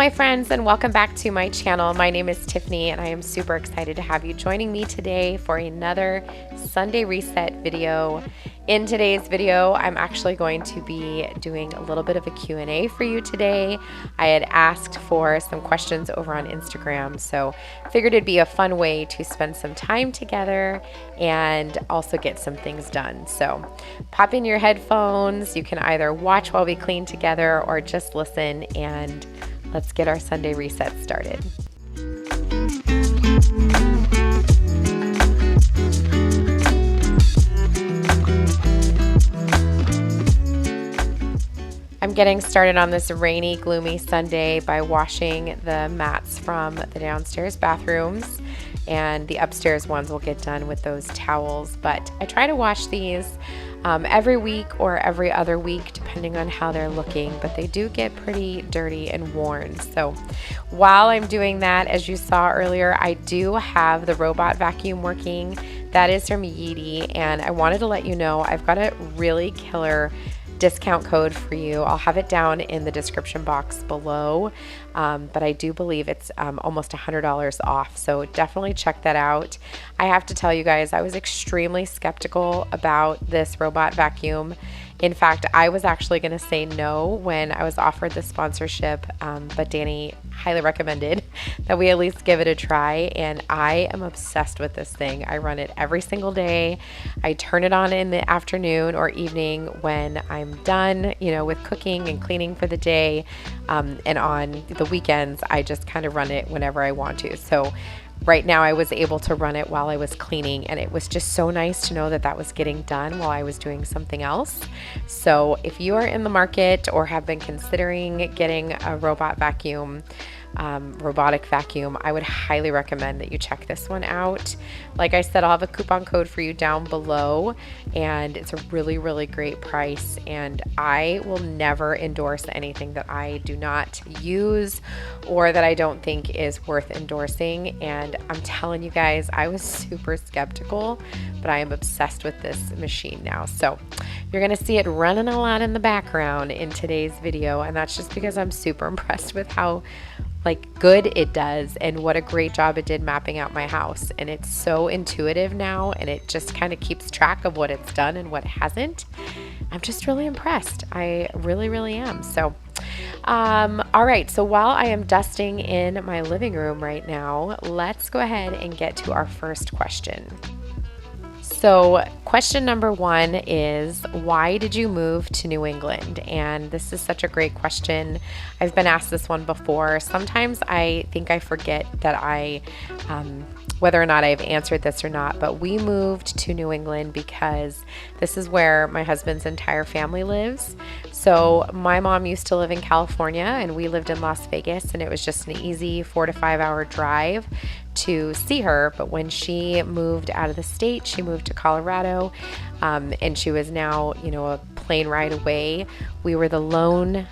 my friends, and welcome back to my channel. My name is Tiffany, and I am super excited to have you joining me today for another Sunday Reset video. In today's video, I'm actually going to be doing a little bit of a Q&A for you today. I had asked for some questions over on Instagram, so figured it'd be a fun way to spend some time together and also get some things done. So pop in your headphones. You can either watch while we clean together or just listen, and let's get our Sunday reset started. I'm getting started on this rainy, gloomy Sunday by washing the mats from the downstairs bathrooms, and the upstairs ones will get done with those towels. But I try to wash these every week or every other week, depending on how they're looking, but they do get pretty dirty and worn. So while I'm doing that, as you saw earlier, I do have the robot vacuum working. That is from Yeedi, and I wanted to let you know I've got a really killer discount code for you. I'll have it down in the description box below, but I do believe it's almost $100 off, so definitely check that out. I have to tell you guys, I was extremely skeptical about this robot vacuum. In fact, I was actually going to say no when I was offered the sponsorship, but Danny highly recommended that we at least give it a try, and I am obsessed with this thing. I run it every single day. I turn it on in the afternoon or evening when I'm done, with cooking and cleaning for the day, and on the weekends, I just kind of run it whenever I want to. So right now I was able to run it while I was cleaning, and it was just so nice to know that that was getting done while I was doing something else. So if you are in the market or have been considering getting a robotic vacuum, I would highly recommend that you check this one out. Like I said, I'll have a coupon code for you down below, and it's a really, really great price, and I will never endorse anything that I do not use or that I don't think is worth endorsing. And I'm telling you guys, I was super skeptical, but I am obsessed with this machine now. So you're gonna see it running a lot in the background in today's video, and that's just because I'm super impressed with how good it does and what a great job it did mapping out my house. And it's so intuitive now, and it just kind of keeps track of what it's done and what hasn't. I'm just really impressed. I really, really am. So all right, so while I am dusting in my living room right now, let's go ahead and get to our first question. So question number one is, why did you move to New England? And this is such a great question. I've been asked this one before. Sometimes I think I forget that whether or not I've answered this or not, but we moved to New England because this is where my husband's entire family lives. So my mom used to live in California, and we lived in Las Vegas, and it was just an easy 4 to 5 hour drive to see her. But when she moved out of the state, she moved to Colorado, and she was now, a plane ride away. We were the lone,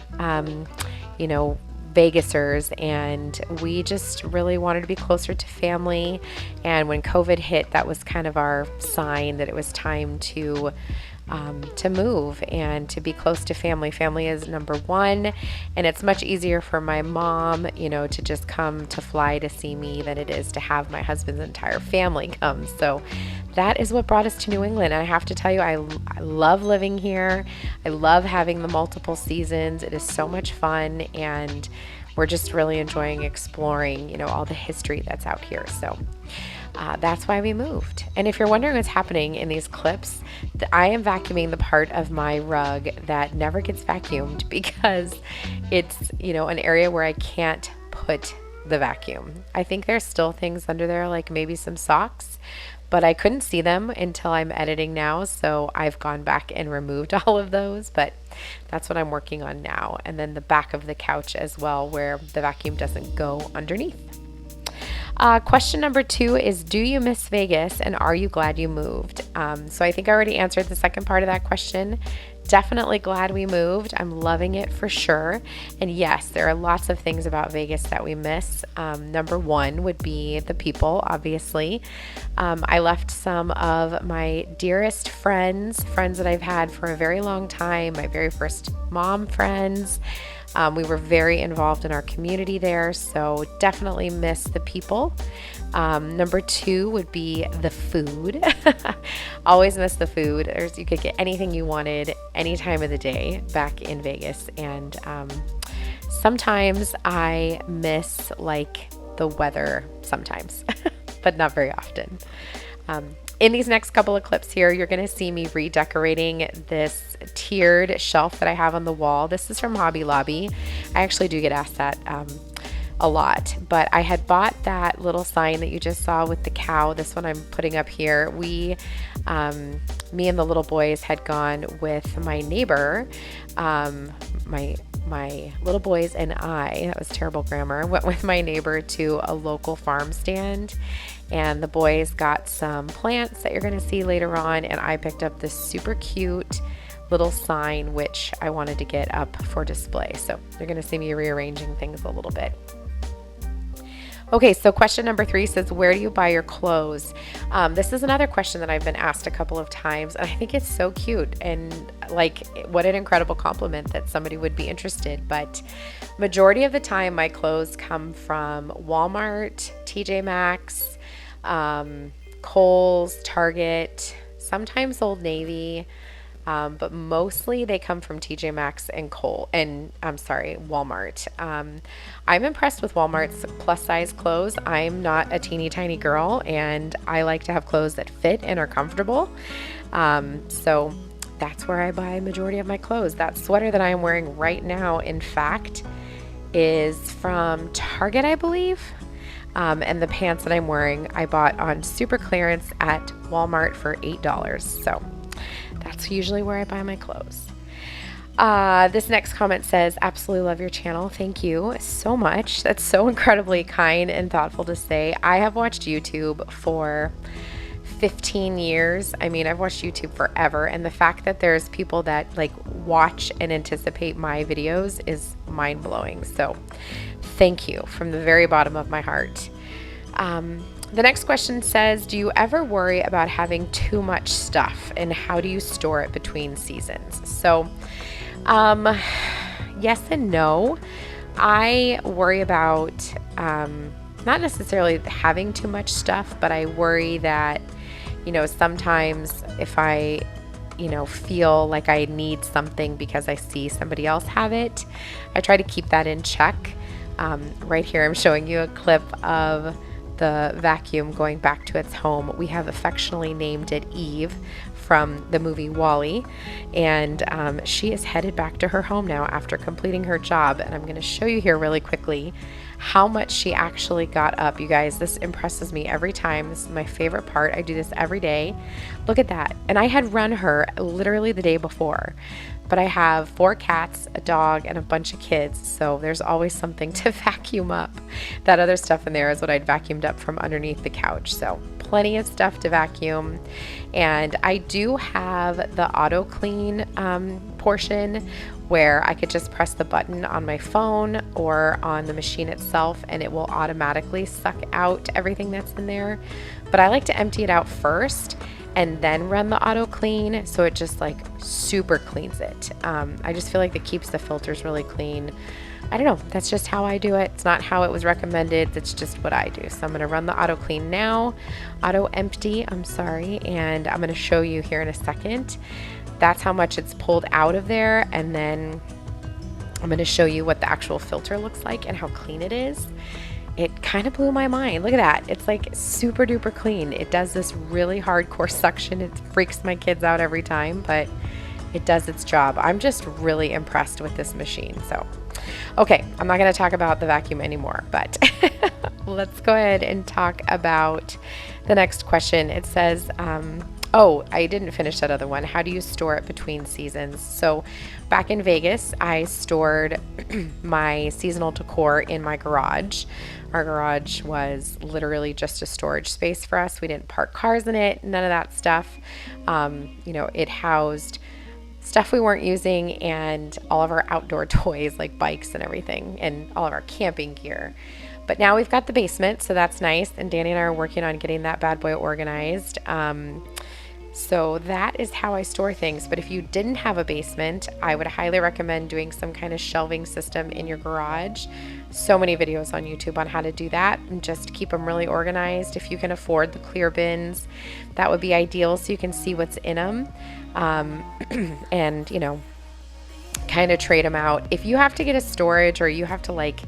Vegasers, and we just really wanted to be closer to family. And when COVID hit, that was kind of our sign that it was time to move and to be close to family. Family is number one, and it's much easier for my mom, to just come to fly to see me than it is to have my husband's entire family come. So that is what brought us to New England. And I have to tell you, I love living here. I love having the multiple seasons. It is so much fun, and we're just really enjoying exploring, all the history that's out here. So that's why we moved. And if you're wondering what's happening in these clips, I am vacuuming the part of my rug that never gets vacuumed because it's, an area where I can't put the vacuum. I think there's still things under there, like maybe some socks, but I couldn't see them until I'm editing now. So I've gone back and removed all of those, but that's what I'm working on now. And then the back of the couch as well, where the vacuum doesn't go underneath. Question number two is, do you miss Vegas, and are you glad you moved? So I think I already answered the second part of that question. Definitely glad we moved. I'm loving it for sure. And yes, there are lots of things about Vegas that we miss. Number one would be the people, obviously. I left some of my dearest friends that I've had for a very long time, my very first mom friends. We were very involved in our community there, so definitely miss the people. Number 2 would be the food. Always miss the food. You could get anything you wanted any time of the day back in Vegas. And sometimes I miss like the weather sometimes, but not very often. In these next couple of clips here, you're going to see me redecorating this tiered shelf that I have on the wall. This is from Hobby Lobby. I actually do get asked that a lot, but I had bought that little sign that you just saw with the cow. This one I'm putting up here. Me and the little boys had gone with my neighbor, my little boys and I, that was terrible grammar, went with my neighbor to a local farm stand, and the boys got some plants that you're going to see later on, and I picked up this super cute little sign which I wanted to get up for display. So you're going to see me rearranging things a little bit. Okay, so question number 3 says, where do you buy your clothes? This is another question that I've been asked a couple of times, and I think it's so cute, and like, what an incredible compliment that somebody would be interested. But majority of the time, my clothes come from Walmart, TJ Maxx, Kohl's, Target, sometimes Old Navy. But mostly they come from TJ Maxx and Walmart. I'm impressed with Walmart's plus size clothes. I'm not a teeny tiny girl, and I like to have clothes that fit and are comfortable. So that's where I buy a majority of my clothes. That sweater that I am wearing right now, in fact, is from Target, I believe. And the pants that I'm wearing, I bought on super clearance at Walmart for $8. So that's usually where I buy my clothes. This next comment says, absolutely love your channel. Thank you so much. That's so incredibly kind and thoughtful to say. I have watched YouTube for 15 years. I mean, I've watched YouTube forever. And the fact that there's people that like watch and anticipate my videos is mind blowing. So thank you from the very bottom of my heart. The next question says, do you ever worry about having too much stuff, and how do you store it between seasons? So, yes and no. I worry about not necessarily having too much stuff, but I worry that, sometimes if I, feel like I need something because I see somebody else have it, I try to keep that in check. Right here, I'm showing you a clip of the vacuum going back to its home. We have affectionately named it Eve from the movie WALL-E, and she is headed back to her home now after completing her job. And I'm going to show you here really quickly how much she actually got up. You guys, this impresses me every time. This is my favorite part. I do this every day. Look at that. And I had run her literally the day before. But I have 4 cats, a dog, and a bunch of kids, so there's always something to vacuum up. That other stuff in there is what I'd vacuumed up from underneath the couch, so plenty of stuff to vacuum. And I do have the auto clean portion where I could just press the button on my phone or on the machine itself, and it will automatically suck out everything that's in there. But I like to empty it out first and then run the auto clean, so it just like super cleans it. I just feel like it keeps the filters really clean. I don't know, that's just how I do it. It's not how it was recommended, that's just what I do. So I'm gonna run the auto clean now, auto empty, I'm sorry, and I'm gonna show you here in a second. That's how much it's pulled out of there, and then I'm gonna show you what the actual filter looks like and how clean it is. It kind of blew my mind. Look at that. It's like super duper clean. It does this really hardcore suction. It freaks my kids out every time, but it does its job. I'm just really impressed with this machine. So, okay, I'm not going to talk about the vacuum anymore, but let's go ahead and talk about the next question. It says, oh, I didn't finish that other one. How do you store it between seasons? So back in Vegas, I stored my seasonal decor in my garage. Our garage was literally just a storage space for us. We didn't park cars in it, none of that stuff. It housed stuff we weren't using and all of our outdoor toys like bikes and everything, and all of our camping gear. But now we've got the basement, so that's nice. And Danny and I are working on getting that bad boy organized. So that is how I store things. But if you didn't have a basement, I would highly recommend doing some kind of shelving system in your garage. So many videos on YouTube on how to do that, and just keep them really organized. If you can afford the clear bins, that would be ideal so you can see what's in them. And, you know, kind of trade them out. If you have to get a storage, or you have to like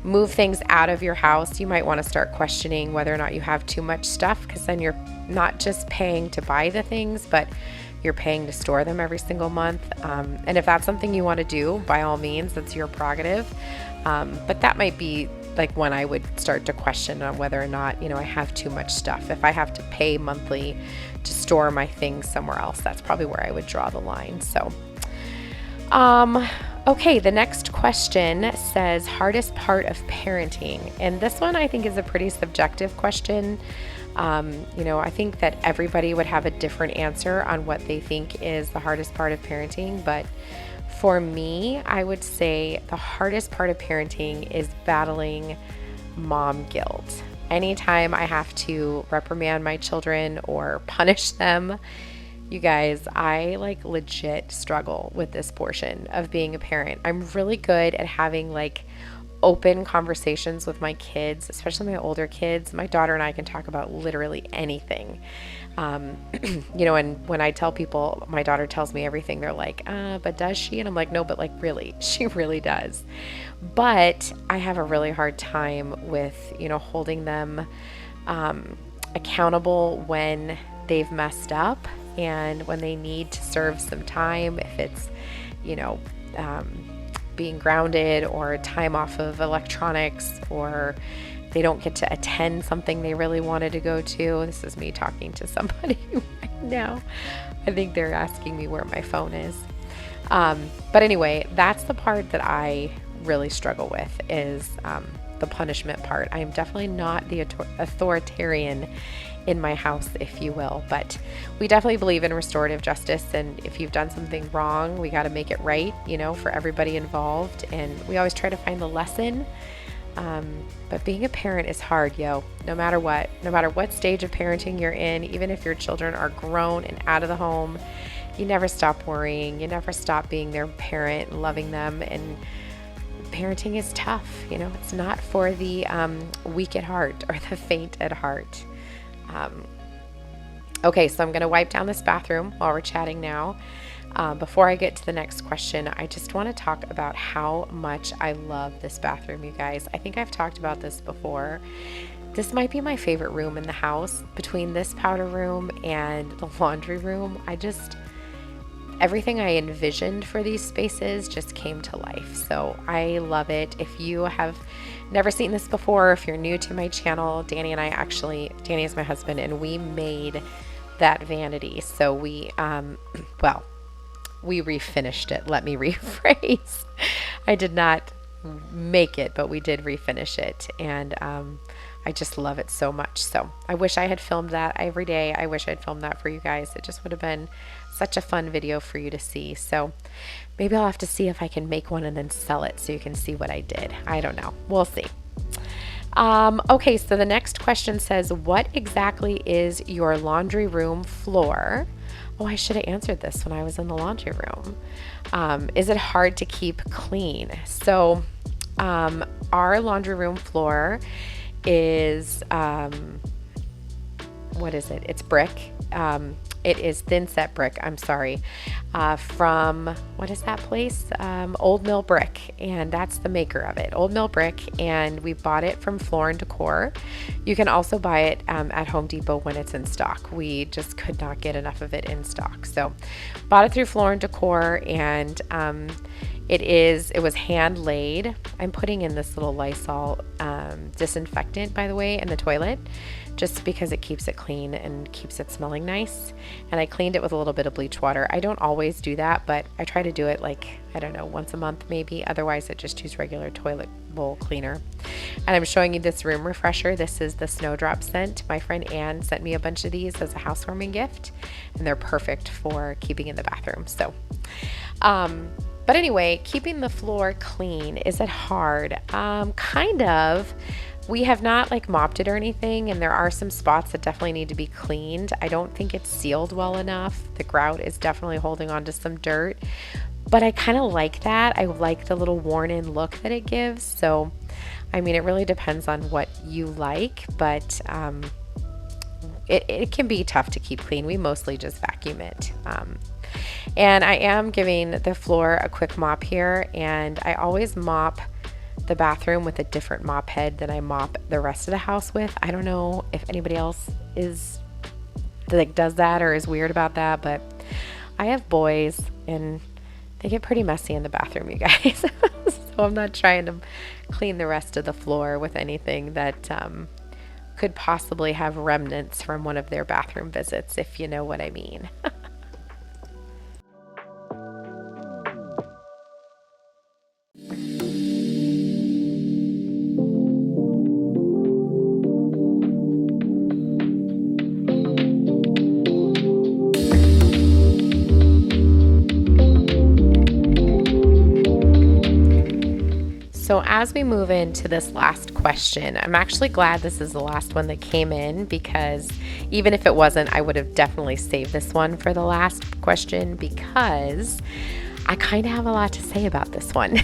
move things out of your house, you might want to start questioning whether or not you have too much stuff, because then you're not just paying to buy the things, but you're paying to store them every single month. And if that's something you want to do, by all means, that's your prerogative. But that might be like when I would start to question on whether or not, you know, I have too much stuff. If I have to pay monthly to store my things somewhere else, that's probably where I would draw the line. So, okay, the next question says, hardest part of parenting. And this one I think is a pretty subjective question. You know, I think that everybody would have a different answer on what they think is the hardest part of parenting. But for me, I would say the hardest part of parenting is battling mom guilt. Anytime I have to reprimand my children or punish them, you guys, I like legit struggle with this portion of being a parent. I'm really good at having like open conversations with my kids, especially my older kids. My daughter and I can talk about literally anything. You know, and when I tell people, my daughter tells me everything, they're like, but does she? And I'm like, no, but like really, she really does. But I have a really hard time with, you know, holding them accountable when they've messed up and when they need to serve some time, if it's, you know, being grounded or time off of electronics, or they don't get to attend something they really wanted to go to. This is me talking to somebody right now. I think they're asking me where my phone is. But anyway, that's the part that I really struggle with, is the punishment part. I am definitely not the authoritarian in my house, if you will, but we definitely believe in restorative justice. And if you've done something wrong, we got to make it right, you know, for everybody involved. And we always try to find the lesson. But being a parent is hard, no matter what stage of parenting you're in, even if your children are grown and out of the home, you never stop worrying. You never stop being their parent and loving them. And parenting is tough. You know, it's not for the weak at heart or the faint at heart. Okay, so I'm going to wipe down this bathroom while we're chatting now. Before I get to the next question, I just want to talk about how much I love this bathroom, you guys. I think I've talked about this before. This might be my favorite room in the house. Between this powder room and the laundry room, everything I envisioned for these spaces just came to life. So I love it. If you have never seen this before, if you're new to my channel, Danny is my husband, and we made that vanity. So we refinished it. Let me rephrase. I did not make it, but we did refinish it. And I just love it so much. So I wish I had filmed that every day. I wish I'd filmed that for you guys. It just would have been such a fun video for you to see. So maybe I'll have to see if I can make one and then sell it so you can see what I did. I don't know. We'll see. Okay, so the next question says, what exactly is your laundry room floor? Oh, I should have answered this when I was in the laundry room. Is it hard to keep clean? So our laundry room floor is, what is it? It's brick. It is thin set brick, I'm sorry, from, what is that place? Old Mill Brick, and that's the maker of it, Old Mill Brick, and we bought it from Floor & Decor. You can also buy it at Home Depot when it's in stock. We just could not get enough of it in stock. So bought it through Floor & Decor, and it was hand laid. I'm putting in this little Lysol disinfectant, by the way, in the toilet, just because it keeps it clean and keeps it smelling nice. And I cleaned it with a little bit of bleach water. I don't always do that, but I try to do it like, I don't know, once a month maybe. Otherwise, I just use regular toilet bowl cleaner. And I'm showing you this room refresher. This is the Snowdrop scent. My friend Anne sent me a bunch of these as a housewarming gift, and they're perfect for keeping in the bathroom. So, but anyway, keeping the floor clean, is it hard? Kind of. We have not like mopped it or anything, and there are some spots that definitely need to be cleaned. I don't think it's sealed well enough. The grout is definitely holding on to some dirt, but I kind of like that. I like the little worn in look that it gives. So, I mean, it really depends on what you like, but it can be tough to keep clean. We mostly just vacuum it. And I am giving the floor a quick mop here, and I always mop the bathroom with a different mop head than I mop the rest of the house with. I don't know if anybody else does that or is weird about that, but I have boys and they get pretty messy in the bathroom, you guys. So I'm not trying to clean the rest of the floor with anything that could possibly have remnants from one of their bathroom visits, if you know what I mean. So as we move into this last question, I'm actually glad this is the last one that came in, because even if it wasn't, I would have definitely saved this one for the last question, because I kind of have a lot to say about this one.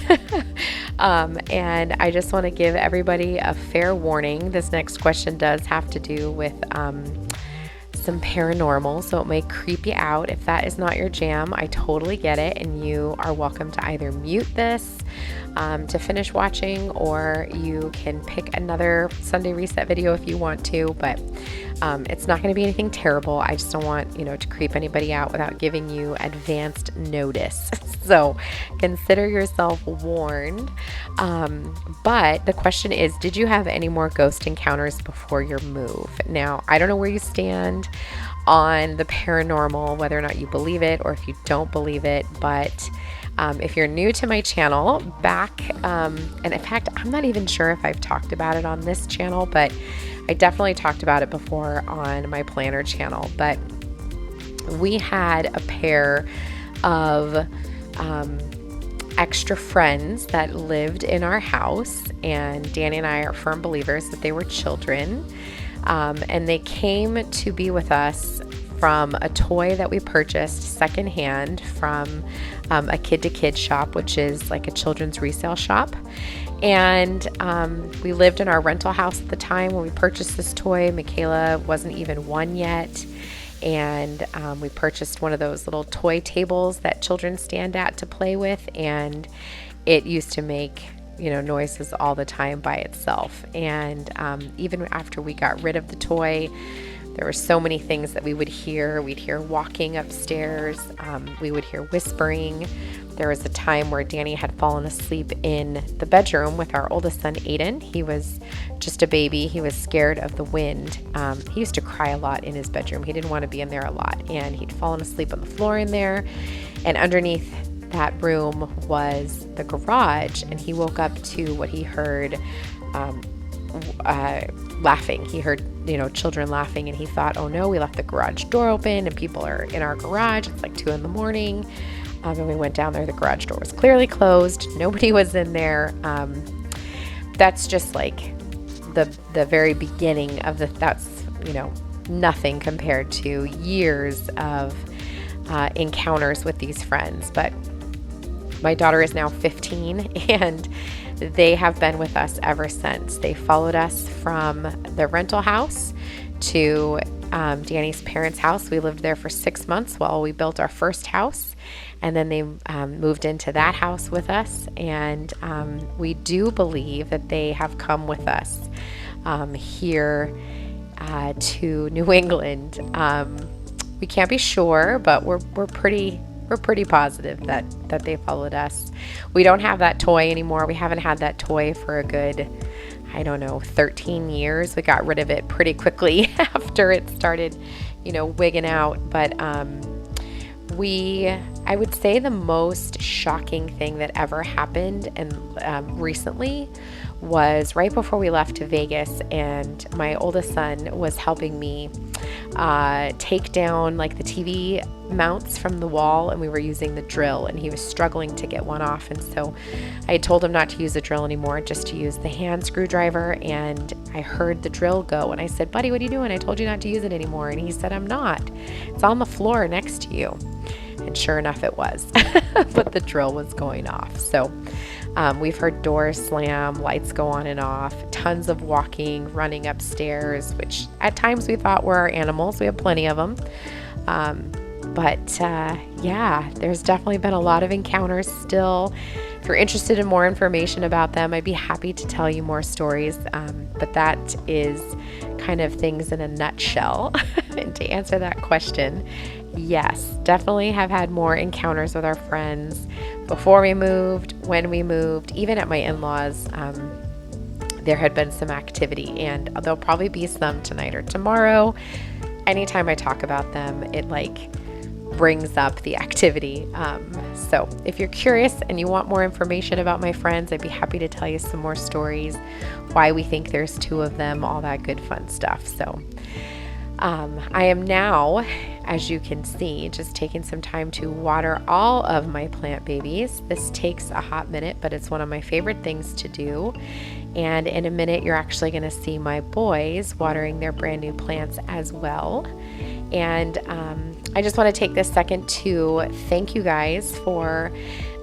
And I just want to give everybody a fair warning. This next question does have to do with some paranormal, so it may creep you out. If that is not your jam, I totally get it, and you are welcome to either mute this to finish watching, or you can pick another Sunday Reset video if you want to, but it's not going to be anything terrible. I just don't want, to creep anybody out without giving you advanced notice. So consider yourself warned. But the question is, did you have any more ghost encounters before your move? Now, I don't know where you stand on the paranormal, whether or not you believe it or if you don't believe it, but if you're new to my channel, and in fact, I'm not even sure if I've talked about it on this channel, but I definitely talked about it before on my planner channel. But we had a pair of extra friends that lived in our house, and Danny and I are firm believers that they were children, and they came to be with us from a toy that we purchased secondhand from a kid-to-kid shop, which is like a children's resale shop. And we lived in our rental house at the time when we purchased this toy. Michaela wasn't even one yet. And we purchased one of those little toy tables that children stand at to play with, and it used to make noises all the time by itself. And even after we got rid of the toy, there were so many things that we would hear. We'd hear walking upstairs. We would hear whispering. There was a time where Danny had fallen asleep in the bedroom with our oldest son, Aiden. He was just a baby. He was scared of the wind. He used to cry a lot in his bedroom. He didn't want to be in there a lot. And he'd fallen asleep on the floor in there. And underneath that room was the garage. And he woke up to what he heard laughing. He heard, children laughing, and he thought, oh no, we left the garage door open and people are in our garage. It's like 2 a.m. And we went down there, the garage door was clearly closed. Nobody was in there. That's just like the very beginning of that's, nothing compared to years of encounters with these friends. But my daughter is now 15, and they have been with us ever since. They followed us from the rental house to Danny's parents' house. We lived there for 6 months while we built our first house, and then they moved into that house with us. And we do believe that they have come with us here to New England. We can't be sure, but we're pretty positive that they followed us. We don't have that toy anymore. We haven't had that toy for a good, 13 years. We got rid of it pretty quickly after it started, wigging out. But I would say the most shocking thing that ever happened and recently was right before we left to Vegas, and my oldest son was helping me take down like the TV mounts from the wall, and we were using the drill, and he was struggling to get one off. And so I had told him not to use the drill anymore, just to use the hand screwdriver. And I heard the drill go, and I said, "Buddy, what are you doing? I told you not to use it anymore." And he said, "I'm not. It's on the floor next to you." And sure enough, it was, but the drill was going off. So we've heard doors slam, lights go on and off, tons of walking, running upstairs, which at times we thought were our animals. We have plenty of them. But yeah, there's definitely been a lot of encounters still. If you're interested in more information about them, I'd be happy to tell you more stories. But that is kind of things in a nutshell. And to answer that question, yes, definitely have had more encounters with our friends before we moved, when we moved, even at my in-laws. There had been some activity, and there'll probably be some tonight or tomorrow. Anytime I talk about them, it like brings up the activity. So if you're curious and you want more information about my friends, I'd be happy to tell you some more stories, why we think there's two of them, all that good fun stuff. So I am now, as you can see, just taking some time to water all of my plant babies. This takes a hot minute, but it's one of my favorite things to do. And in a minute, you're actually going to see my boys watering their brand new plants as well. And I just want to take this second to thank you guys for,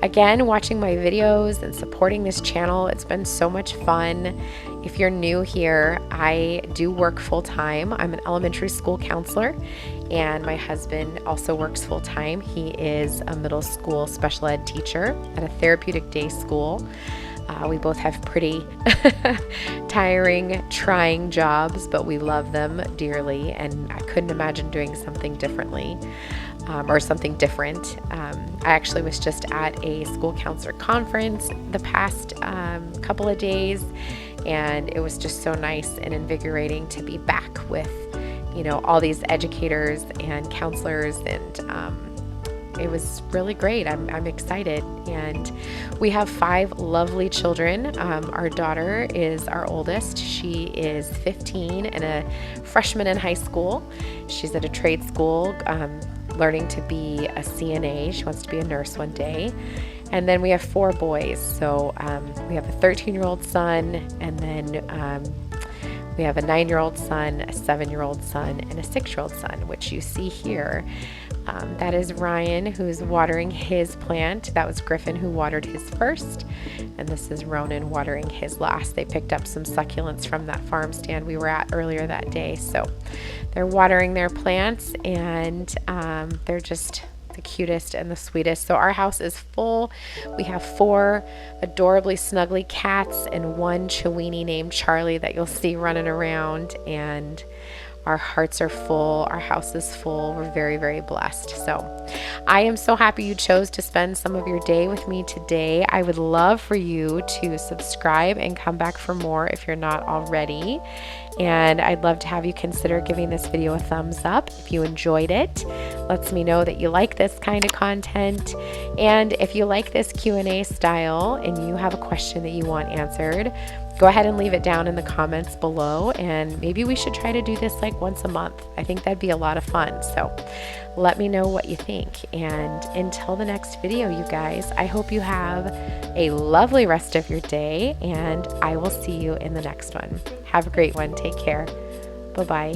again, watching my videos and supporting this channel. It's been so much fun. If you're new here, I do work full-time. I'm an elementary school counselor, and my husband also works full-time. He is a middle school special ed teacher at a therapeutic day school. We both have pretty tiring, trying jobs, but we love them dearly, and I couldn't imagine doing something differently or something different. I actually was just at a school counselor conference the past couple of days, and it was just so nice and invigorating to be back with, you know, all these educators and counselors, and it was really great. I'm excited. And we have 5 lovely children. Our daughter is our oldest. She is 15 and a freshman in high school. She's at a trade school learning to be a CNA. She wants to be a nurse one day. And then we have 4 boys. So we have a 13-year-old son, and then we have a 9-year-old son, a 7-year-old son, and a 6-year-old son, which you see here. That is Ryan, who's watering his plant. That was Griffin, who watered his first. And this is Ronan watering his last. They picked up some succulents from that farm stand we were at earlier that day. So they're watering their plants, and they're just the cutest and the sweetest. So our house is full. We have 4 adorably snuggly cats and 1 Chiweenie named Charlie that you'll see running around, and our hearts are full. Our house is full. We're very, very blessed. So I am so happy you chose to spend some of your day with me today. I would love for you to subscribe and come back for more if you're not already. And I'd love to have you consider giving this video a thumbs up if you enjoyed it. Lets me know that you like this kind of content. And if you like this Q&A style and you have a question that you want answered, go ahead and leave it down in the comments below, and maybe we should try to do this like once a month. I think that'd be a lot of fun. So let me know what you think. And until the next video, you guys, I hope you have a lovely rest of your day, and I will see you in the next one. Have a great one. Take care. Bye-bye.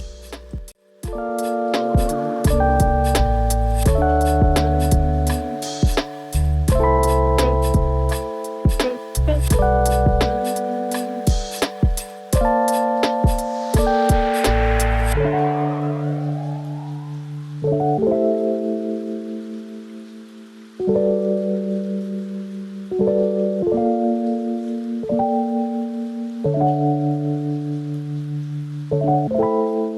Thank you.